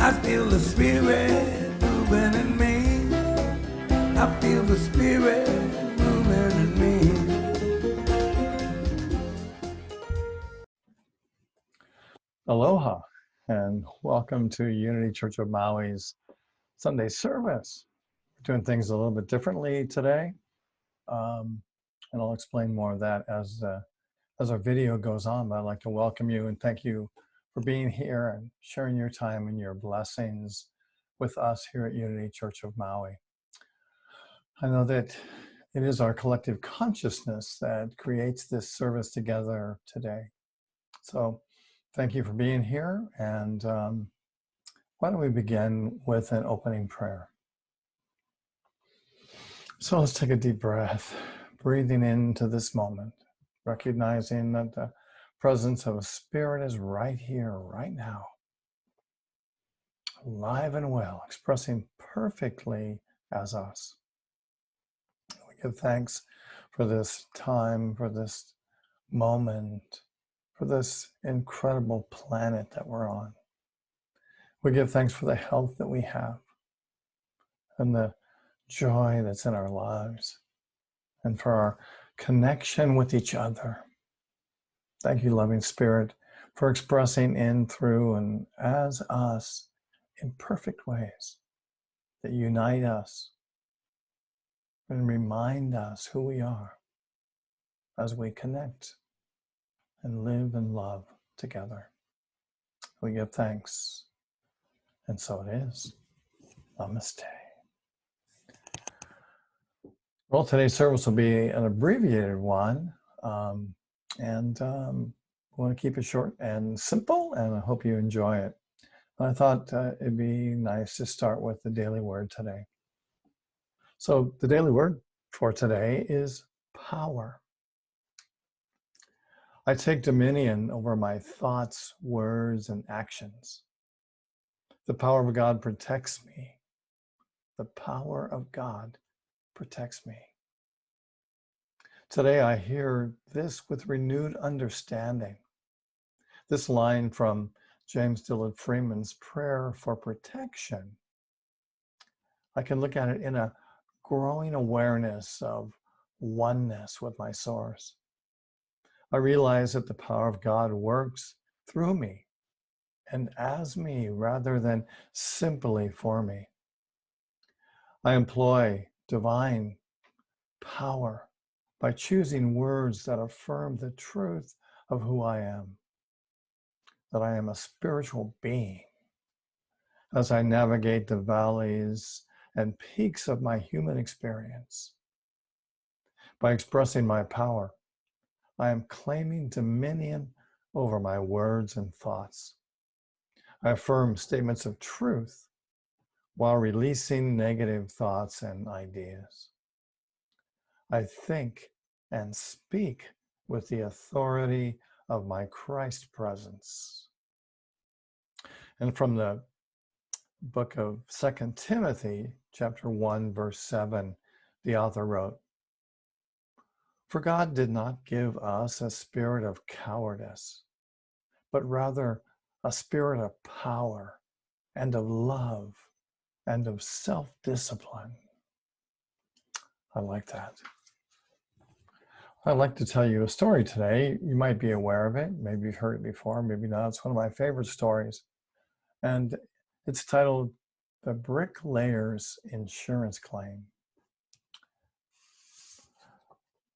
I feel the spirit moving in me. I feel the spirit moving in me. Aloha and welcome to Unity Church of Maui's Sunday service. We're doing things a little bit differently today, and I'll explain more of that as our video goes on. But I'd like to welcome you and thank you for being here and sharing your time and your blessings with us here at Unity Church of Maui. I know that it is our collective consciousness that creates this service together today. So thank you for being here, and why don't we begin with an opening prayer. So let's take a deep breath, breathing into this moment, recognizing that the presence of a spirit is right here, right now, alive and well, expressing perfectly as us. We give thanks for this time, for this moment, for this incredible planet that we're on. We give thanks for the health that we have and the joy that's in our lives and for our connection with each other. Thank you, loving Spirit, for expressing in, through, and as us in perfect ways that unite us and remind us who we are as we connect and live and love together. We give thanks, and so it is. Namaste. Well, today's service will be an abbreviated one, and we want to keep it short and simple, and I hope you enjoy it. I thought it'd be nice to start with the daily word today. So the daily word for today is power. I take dominion over my thoughts, words, and actions. The power of God protects me. The power of God protects me. Today I hear this with renewed understanding. This line from James Dillard Freeman's prayer for protection, I can look at it in a growing awareness of oneness with my source. I realize that the power of God works through me and as me rather than simply for me. I employ divine power by choosing words that affirm the truth of who I am, that I am a spiritual being. As I navigate the valleys and peaks of my human experience, by expressing my power, I am claiming dominion over my words and thoughts. I affirm statements of truth while releasing negative thoughts and ideas. I think and speak with the authority of my Christ presence. And from the book of 2 Timothy, chapter 1, verse 7, the author wrote, "For God did not give us a spirit of cowardice, but rather a spirit of power and of love and of self-discipline." I like that. I'd like to tell you a story today. You might be aware of it. Maybe you've heard it before, maybe not. It's one of my favorite stories. And it's titled The Bricklayer's Insurance Claim.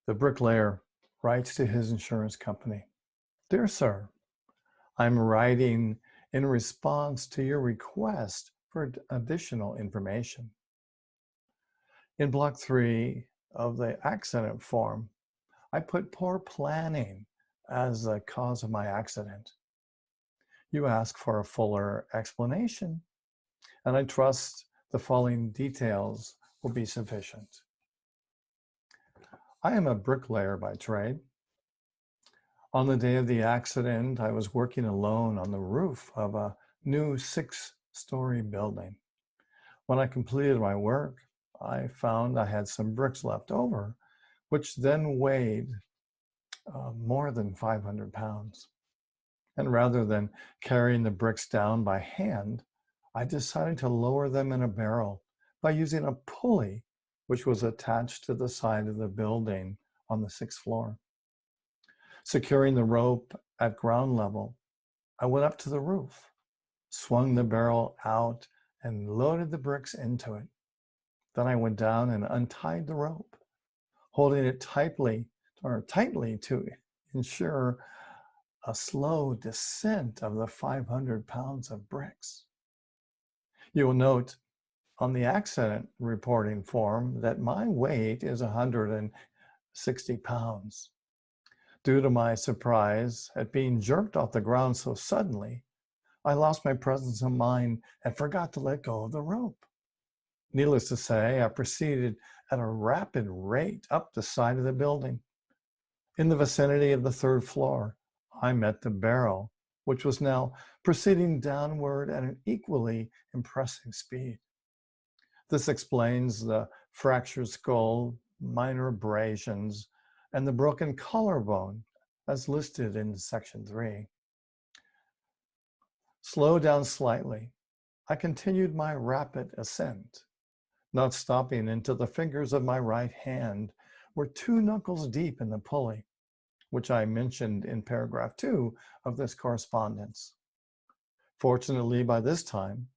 The bricklayer writes to his insurance company, "Dear sir, I'm writing in response to your request for additional information. In block 3 of the accident form, I put poor planning as the cause of my accident. You ask for a fuller explanation, and I trust the following details will be sufficient. I am a bricklayer by trade. On the day of the accident, I was working alone on the roof of a new 6-story building. When I completed my work, I found I had some bricks left over, which then weighed more than 500 pounds. And rather than carrying the bricks down by hand, I decided to lower them in a barrel by using a pulley which was attached to the side of the building on the 6th floor. Securing the rope at ground level, I went up to the roof, swung the barrel out, and loaded the bricks into it. Then I went down and untied the rope, holding it tightly to ensure a slow descent of the 500 pounds of bricks. You will note on the accident reporting form that my weight is 160 pounds. Due to my surprise at being jerked off the ground so suddenly, I lost my presence of mind and forgot to let go of the rope. Needless to say, I proceeded at a rapid rate up the side of the building. In the vicinity of the 3rd floor, I met the barrel, which was now proceeding downward at an equally impressive speed. This explains the fractured skull, minor abrasions, and the broken collarbone as listed in section 3. Slow down slightly, I continued my rapid ascent, not stopping until the fingers of my right hand were 2 knuckles deep in the pulley, which I mentioned in paragraph 2 of this correspondence. Fortunately, by this time,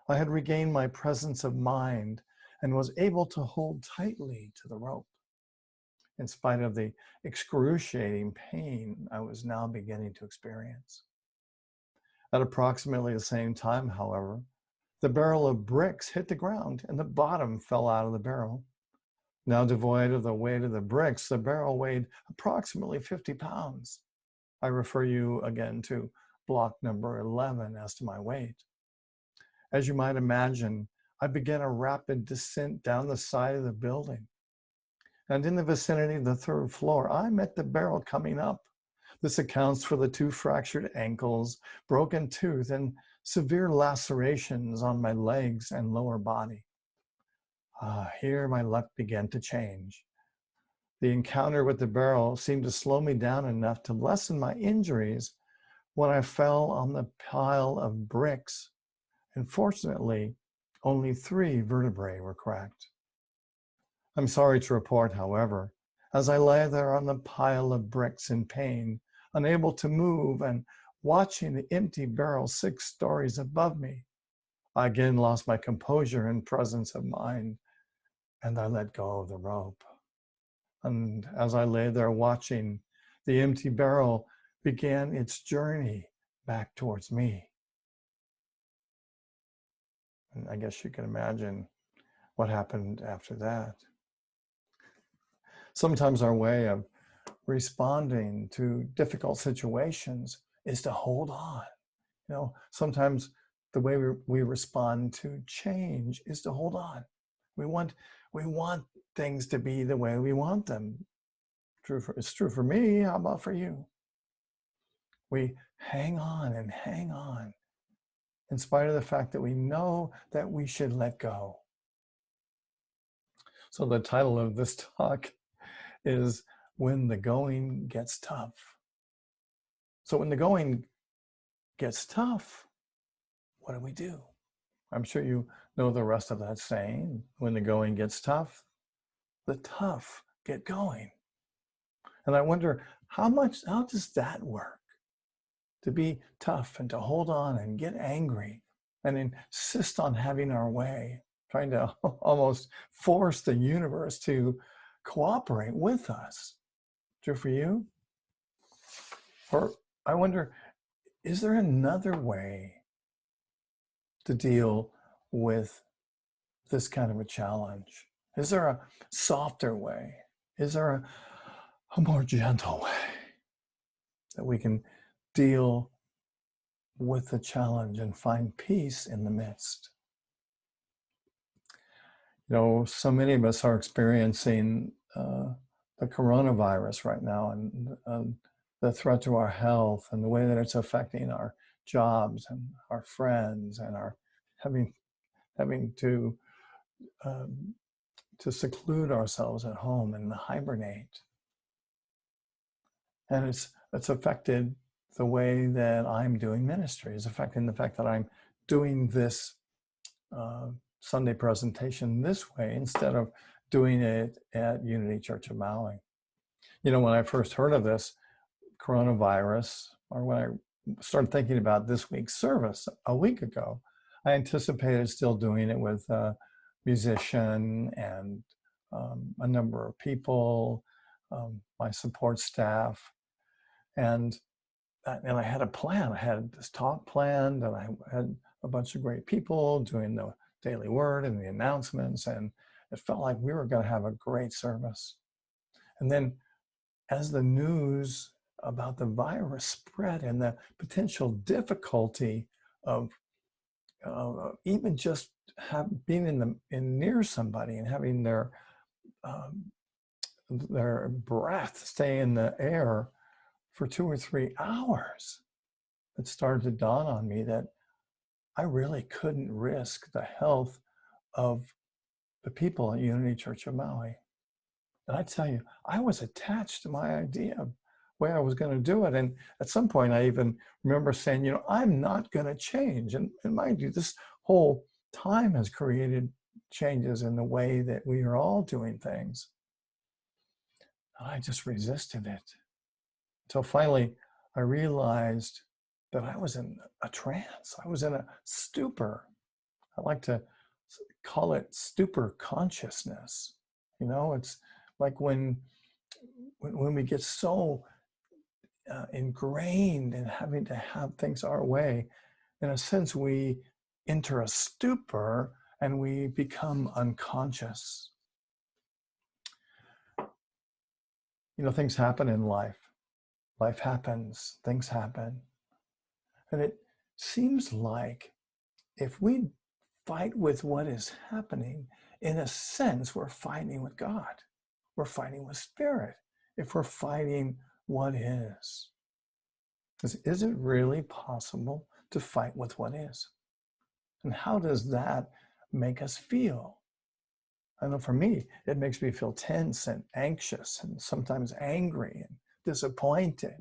I had regained my presence of mind and was able to hold tightly to the rope, in spite of the excruciating pain I was now beginning to experience. At approximately the same time, however, the barrel of bricks hit the ground and the bottom fell out of the barrel. Now devoid of the weight of the bricks, the barrel weighed approximately 50 pounds. I refer you again to block number 11 as to my weight. As you might imagine, I began a rapid descent down the side of the building. And in the vicinity of the 3rd floor, I met the barrel coming up. This accounts for the 2 fractured ankles, broken tooth, and severe lacerations on my legs and lower body. Here my luck began to change. The encounter with the barrel seemed to slow me down enough to lessen my injuries when I fell on the pile of bricks, and fortunately, only 3 vertebrae were cracked. I'm sorry to report, however, as I lay there on the pile of bricks in pain, unable to move and watching the empty barrel 6 stories above me, I again lost my composure and presence of mind, and I let go of the rope. And as I lay there watching, the empty barrel began its journey back towards me. And I guess you can imagine what happened after that. Sometimes our way of responding to difficult situations is to hold on. Sometimes the way we respond to change is to hold on. We want things to be the way we want them. It's true for me. How about for you? We hang on and hang on in spite of the fact that we know that we should let go. So the title of this talk is When the Going Gets Tough. So when the going gets tough, what do we do? I'm sure you know the rest of that saying. When the going gets tough, the tough get going. And I wonder how does that work? To be tough and to hold on and get angry and insist on having our way, trying to almost force the universe to cooperate with us. True for you? Or I wonder, is there another way to deal with this kind of a challenge? Is there a softer way? Is there a more gentle way that we can deal with the challenge and find peace in the midst? So many of us are experiencing the coronavirus right now, and the threat to our health and the way that it's affecting our jobs and our friends, and our having to seclude ourselves at home and hibernate. And it's affected the way that I'm doing ministry. It's affecting the fact that I'm doing this Sunday presentation this way instead of doing it at Unity Church of Maui. You know, when I first heard of this coronavirus, or when I started thinking about this week's service a week ago, I anticipated still doing it with a musician and a number of people, my support staff, and I had a plan. I had this talk planned, and I had a bunch of great people doing the daily word and the announcements, and it felt like we were going to have a great service. And then as the news about the virus spread and the potential difficulty of even just being near somebody and having their breath stay in the air for 2 or 3 hours, it started to dawn on me that I really couldn't risk the health of the people at Unity Church of Maui. And I tell you, I was attached to my idea of way I was going to do it. And at some point, I even remember saying, you know, I'm not going to change. And mind you, this whole time has created changes in the way that we are all doing things. And I just resisted it until finally I realized that I was in a trance. I was in a stupor. I like to call it stupor consciousness. You know, it's like when we get so ingrained in having to have things our way, in a sense, we enter a stupor and we become unconscious. You know, things happen in life. Life happens, things happen. And it seems like if we fight with what is happening, in a sense, we're fighting with God. We're fighting with spirit. If we're fighting what is. Is it really possible to fight with what is? And how does that make us feel? I know for me, it makes me feel tense and anxious and sometimes angry and disappointed.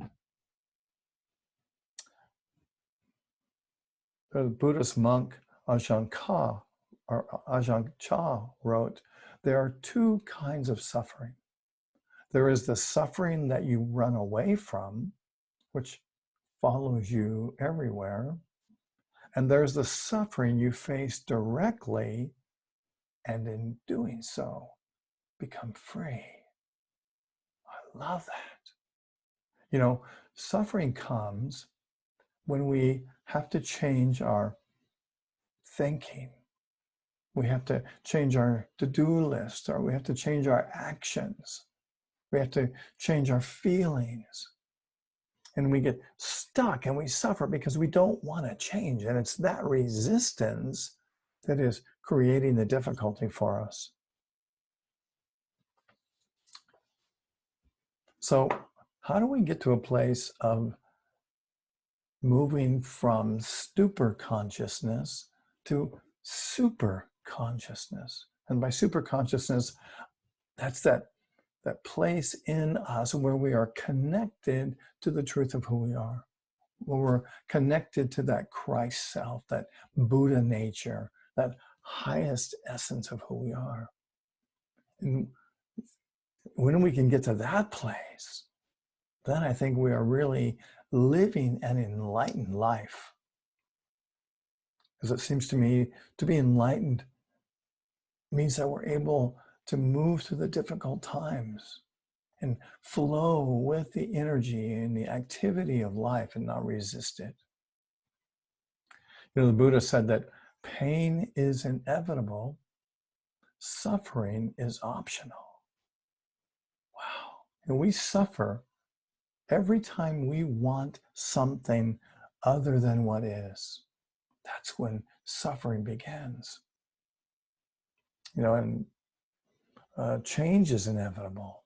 The Buddhist monk Ajahn Chah wrote, there are 2 kinds of suffering. There is the suffering that you run away from, which follows you everywhere. And there's the suffering you face directly, and in doing so, become free. I love that. You know, suffering comes when we have to change our thinking. We have to change our to-do list, or we have to change our actions. We have to change our feelings. And we get stuck and we suffer because we don't want to change. And it's that resistance that is creating the difficulty for us. So how do we get to a place of moving from stupor consciousness to super consciousness? And by super consciousness, that's that place in us where we are connected to the truth of who we are, where we're connected to that Christ self, that Buddha nature, that highest essence of who we are. And when we can get to that place, then I think we are really living an enlightened life. Because it seems to me to be enlightened means that we're able to move through the difficult times and flow with the energy and the activity of life and not resist it. You know, the Buddha said that pain is inevitable, suffering is optional. Wow. And we suffer every time we want something other than what is. That's when suffering begins. You know, and change is inevitable.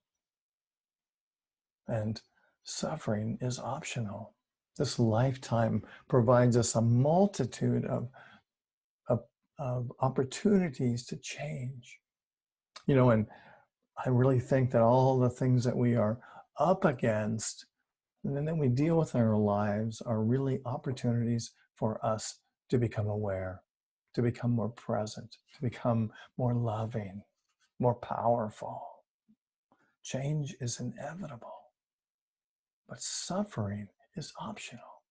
And suffering is optional. This lifetime provides us a multitude of opportunities to change. You know, and I really think that all the things that we are up against and then we deal with in our lives are really opportunities for us to become aware. to become more present, to become more loving, more powerful. Change is inevitable, but suffering is optional.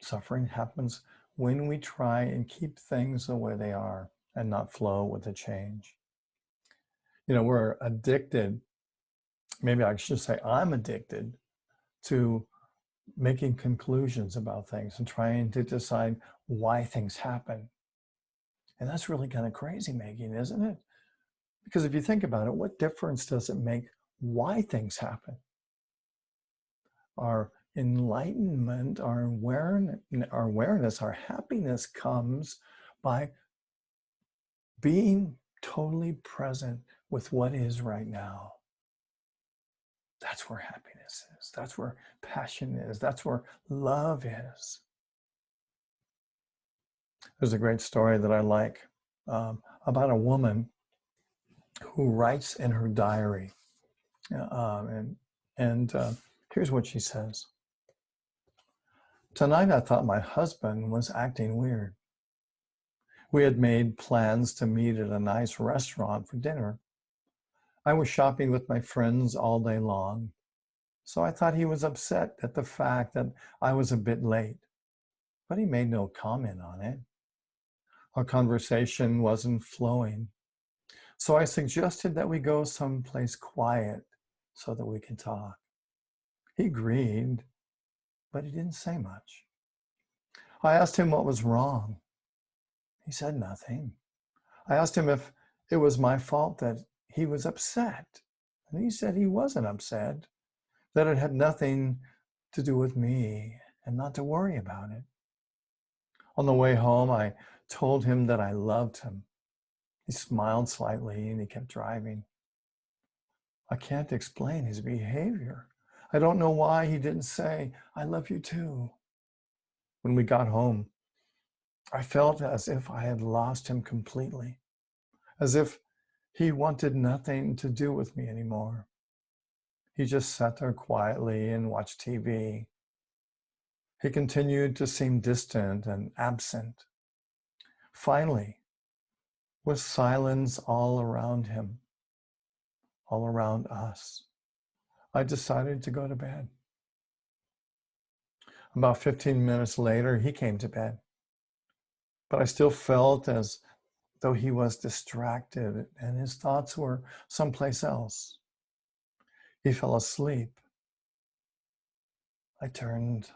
Suffering happens when we try and keep things the way they are and not flow with the change. You know, we're addicted, maybe I should say I'm addicted to making conclusions about things and trying to decide why things happen. And that's really kind of crazy making, isn't it? Because if you think about it, what difference does it make why things happen? Our enlightenment, our awareness, our happiness comes by being totally present with what is right now. That's where happiness is. That's where passion is. That's where love is. There's a great story that I like about a woman who writes in her diary. Here's what she says. Tonight I thought my husband was acting weird. We had made plans to meet at a nice restaurant for dinner. I was shopping with my friends all day long, so I thought he was upset at the fact that I was a bit late, but he made no comment on it. Our conversation wasn't flowing, so I suggested that we go someplace quiet so that we can talk. He agreed, but he didn't say much. I asked him what was wrong. He said nothing. I asked him if it was my fault that he was upset. And he said he wasn't upset, that it had nothing to do with me and not to worry about it. On the way home, I told him that I loved him. He smiled slightly and he kept driving. I can't explain his behavior. I don't know why he didn't say, I love you too. When we got home, I felt as if I had lost him completely, as if he wanted nothing to do with me anymore. He just sat there quietly and watched TV. He continued to seem distant and absent. Finally, with silence all around him, all around us, I decided to go to bed. About 15 minutes later, he came to bed, but I still felt as though he was distracted and his thoughts were someplace else. He fell asleep. I turned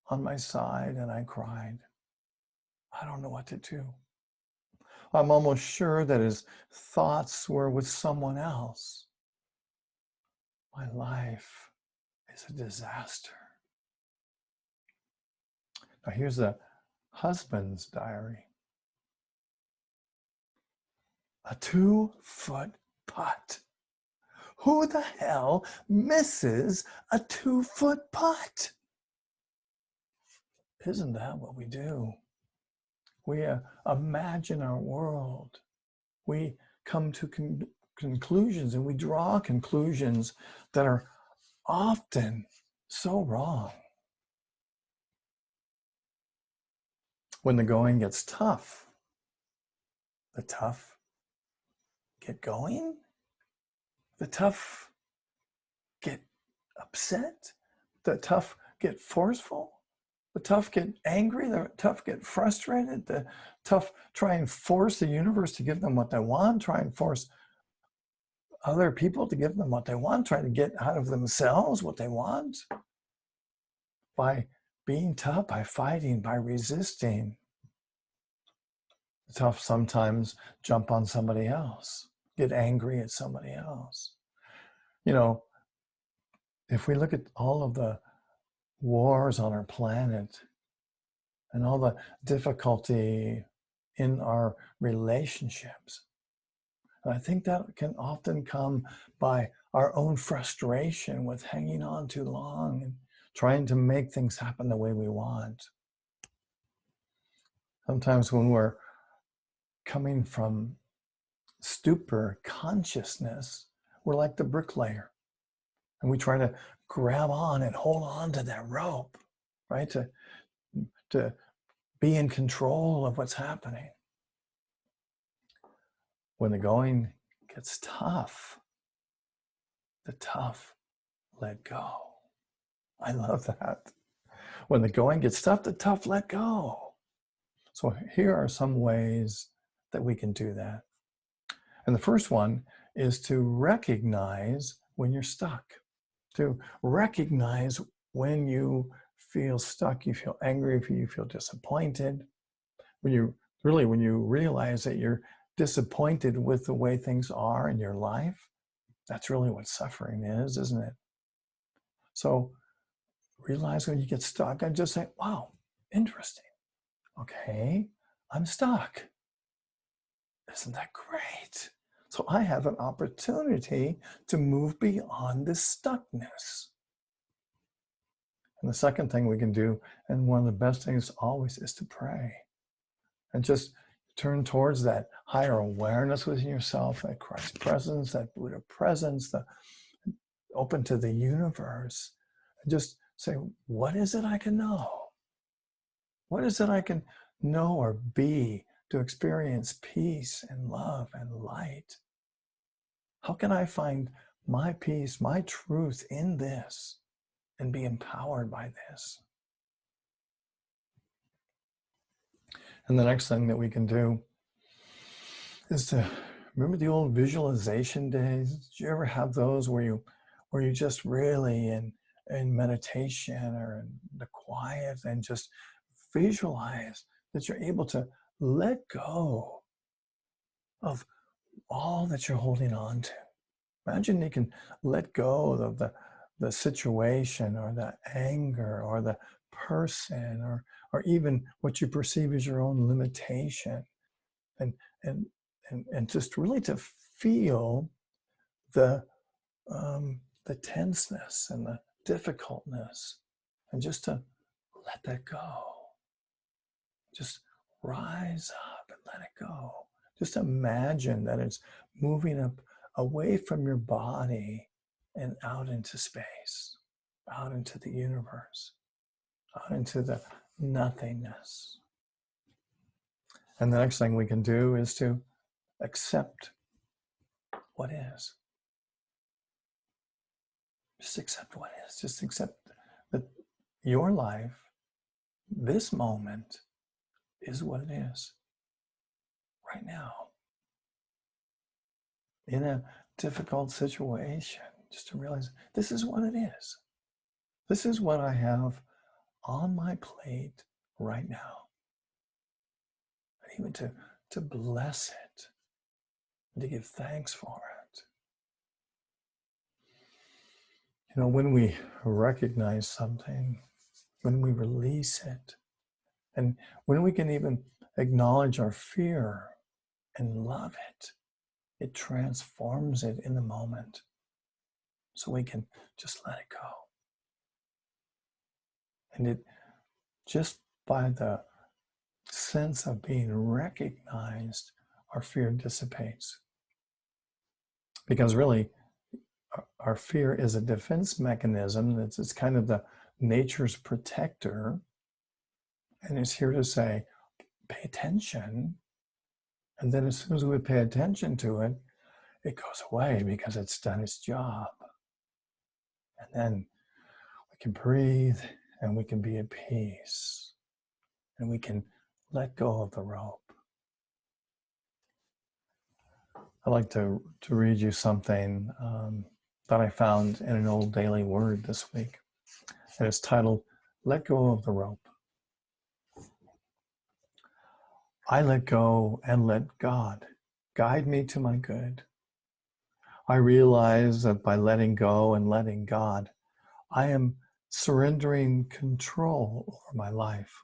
on my side and I cried. I don't know what to do. I'm almost sure that his thoughts were with someone else. My life is a disaster. Now here's the husband's diary. A 2-foot putt. Who the hell misses a 2-foot putt? Isn't that what we do? We imagine our world. We come to conclusions and we draw conclusions that are often so wrong. When the going gets tough, the tough get going? The tough get upset? The tough get forceful? The tough get angry? The tough get frustrated? The tough try and force the universe to give them what they want, try and force other people to give them what they want, try to get out of themselves what they want? By being tough, by fighting, by resisting. The tough sometimes jump on somebody else, get angry at somebody else. You know, if we look at all of the wars on our planet and all the difficulty in our relationships, and I think that can often come by our own frustration with hanging on too long and trying to make things happen the way we want. Sometimes when we're coming from stupor consciousness, we're like the bricklayer. And we try to grab on and hold on to that rope, right? To be in control of what's happening. When the going gets tough, the tough let go. I love that. When the going gets tough, the tough let go. So here are some ways that we can do that. And the first one is to recognize when you're stuck, to recognize when you feel stuck, you feel angry, if you feel disappointed, when you realize that you're disappointed with the way things are in your life. That's really what suffering is, isn't it? So realize when you get stuck and just say, wow, interesting. Okay, I'm stuck. Isn't that great? So I have an opportunity to move beyond this stuckness. And the second thing we can do, and one of the best things always, is to pray. And just turn towards that higher awareness within yourself, that Christ presence, that Buddha presence, the open to the universe. And just say, what is it I can know? What is it I can know or be to experience peace and love and light? How can I find my peace, my truth in this and be empowered by this? And the next thing that we can do is to remember the old visualization days. Did you ever have those where you just really in meditation or in the quiet and just visualize that you're able to let go of all that you're holding on to? Imagine you can let go of the situation or the anger or the person or even what you perceive as your own limitation, and just really to feel the tenseness and the difficultness, and just to let that go. Just rise up and let it go. Just imagine that it's moving up away from your body and out into space, out into the universe, out into the nothingness. And the next thing we can do is to accept what is. Just accept what is. Just accept that your life, this moment, is what it is right now. In a difficult situation, just to realize this is what it is. This is what I have on my plate right now. And even to bless it, and to give thanks for it. You know, when we recognize something, when we release it, and when we can even acknowledge our fear and love it, it transforms it in the moment. So we can just let it go. And it, just by the sense of being recognized, our fear dissipates. Because really, our fear is a defense mechanism. It's kind of the nature's protector. And it's here to say, pay attention. And then as soon as we pay attention to it, it goes away because it's done its job. And then we can breathe and we can be at peace. And we can let go of the rope. I'd like to read you something that I found in an old daily word this week. And it's titled, Let Go of the Rope. I let go and let God guide me to my good. I realize that by letting go and letting God, I am surrendering control over my life.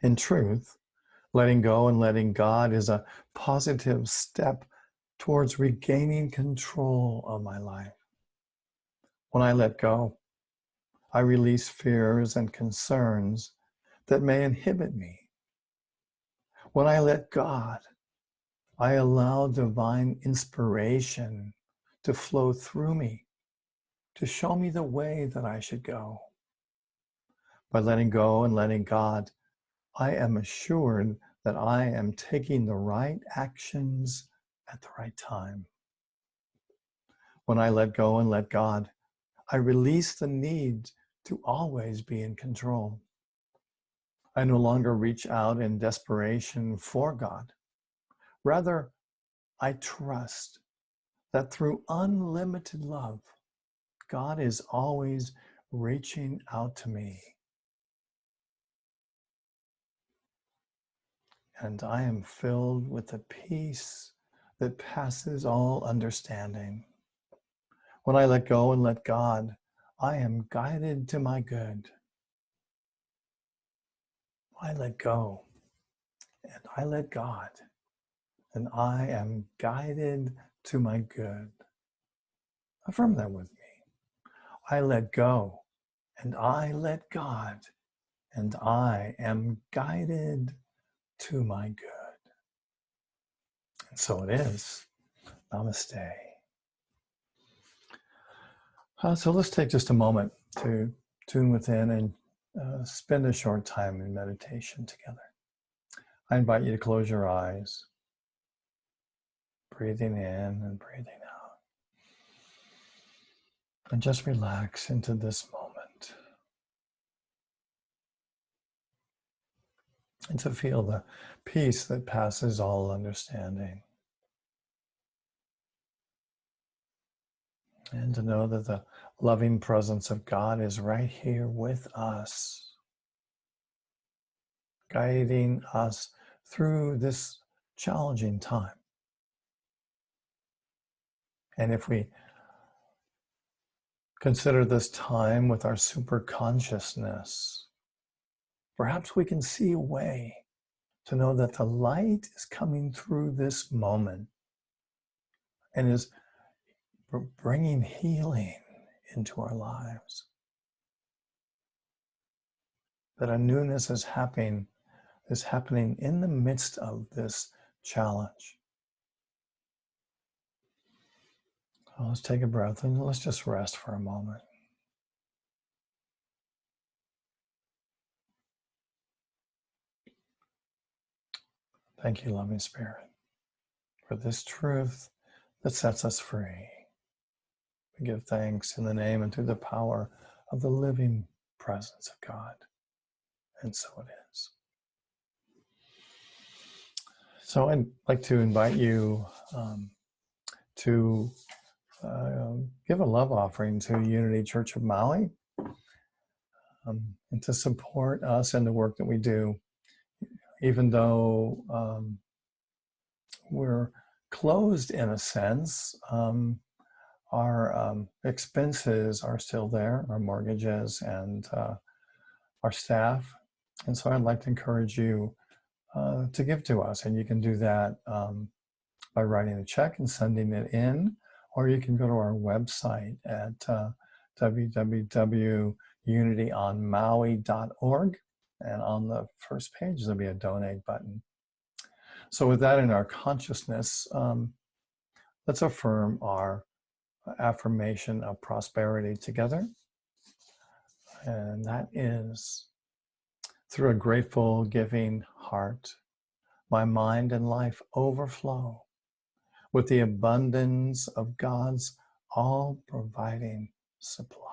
In truth, letting go and letting God is a positive step towards regaining control of my life. When I let go, I release fears and concerns that may inhibit me. When I let God, I allow divine inspiration to flow through me, to show me the way that I should go. By letting go and letting God, I am assured that I am taking the right actions at the right time. When I let go and let God, I release the need to always be in control. I no longer reach out in desperation for God. Rather, I trust that through unlimited love, God is always reaching out to me. And I am filled with a peace that passes all understanding. When I let go and let God, I am guided to my good. I let go and I let God, and I am guided to my good. Affirm that with me. I let go and I let God, and I am guided to my good. And so it is. Namaste. So let's take just a moment to tune within and spend a short time in meditation together. I invite you to close your eyes, breathing in and breathing out, and just relax into this moment, and to feel the peace that passes all understanding, and to know that the loving presence of God is right here with us, guiding us through this challenging time. And if we consider this time with our super consciousness, perhaps we can see a way to know that the light is coming through this moment and is bringing healing into our lives. That a newness is happening in the midst of this challenge. So let's take a breath and let's just rest for a moment. Thank you, loving Spirit, for this truth that sets us free. We give thanks in the name and through the power of the living presence of God. And so it is. So I'd like to invite you to give a love offering to Unity Church of Maui and to support us and the work that we do, even though we're closed in a sense. Our expenses are still there, our mortgages and our staff. And so I'd like to encourage you to give to us. And you can do that by writing a check and sending it in, or you can go to our website at www.unityonmaui.org. And on the first page, there'll be a donate button. So with that in our consciousness, let's affirm our affirmation of prosperity together. And that is, through a grateful, giving heart, my mind and life overflow with the abundance of God's all-providing supply.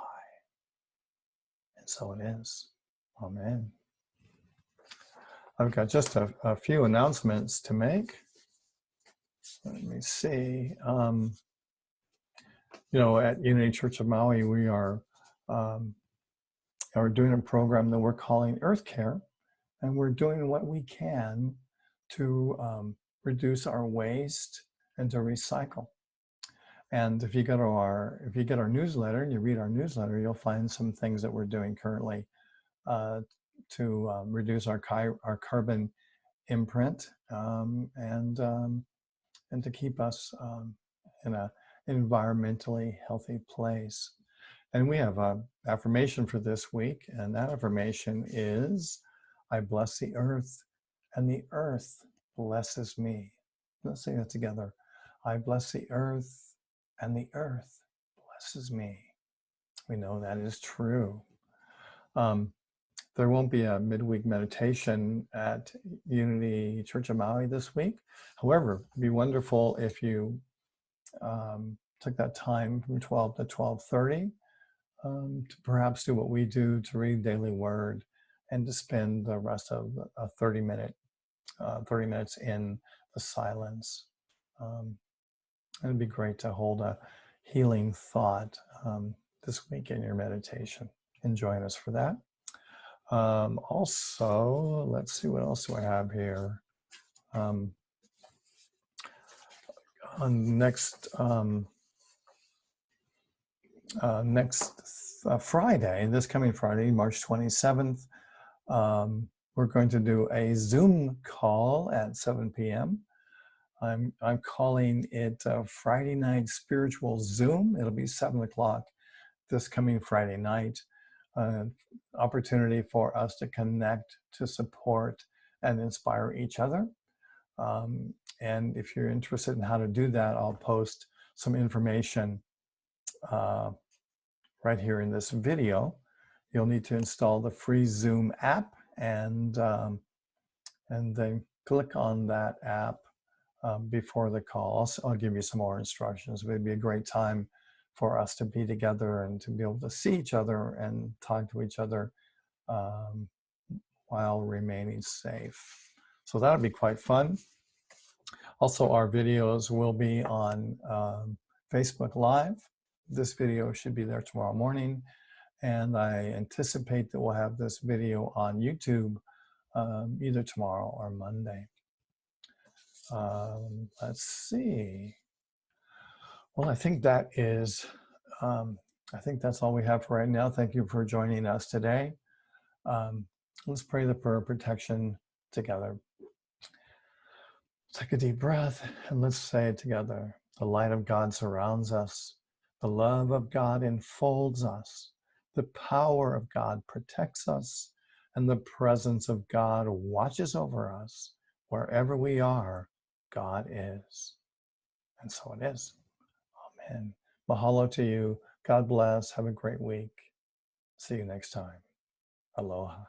And so it is. Amen. I've got just a few announcements to make. Let me see. At Unity Church of Maui, we are doing a program that we're calling Earth Care, and we're doing what we can to reduce our waste and to recycle. And if you get our newsletter and you read our newsletter, you'll find some things that we're doing currently to reduce our carbon imprint and to keep us in an environmentally healthy place. And we have an affirmation for this week, and that affirmation is, I bless the earth, and the earth blesses me. Let's say that together. I bless the earth, and the earth blesses me. We know that is true. There won't be a midweek meditation at Unity Church of Maui this week. However, it'd be wonderful if you took that time from 12 to 12:30 to perhaps do what we do, to read Daily Word and to spend the rest of a 30 minutes in the silence. It'd be great to hold a healing thought this week in your meditation. And join us for that. Also, let's see, what else do I have here? On next Friday, this coming Friday, March 27th, we're going to do a Zoom call at 7 p.m. I'm calling it Friday Night Spiritual Zoom. It'll be 7 o'clock this coming Friday night. Opportunity for us to connect, to support, and inspire each other. And if you're interested in how to do that, I'll post some information right here in this video. You'll need to install the free Zoom app and then click on that app before the call. I'll give you some more instructions. It would be a great time for us to be together and to be able to see each other and talk to each other while remaining safe. So that'll be quite fun. Also, our videos will be on Facebook Live. This video should be there tomorrow morning. And I anticipate that we'll have this video on YouTube either tomorrow or Monday. Let's see. Well, I think that is, I think that's all we have for right now. Thank you for joining us today. Let's pray the prayer of protection together. Take a deep breath and let's say it together. The light of God surrounds us. The love of God enfolds us. The power of God protects us. And the presence of God watches over us. Wherever we are, God is. And so it is. Amen. Mahalo to you. God bless. Have a great week. See you next time. Aloha.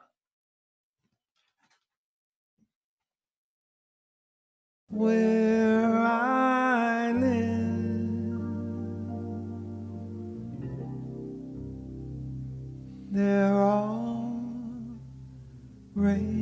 Where I live, there are rain.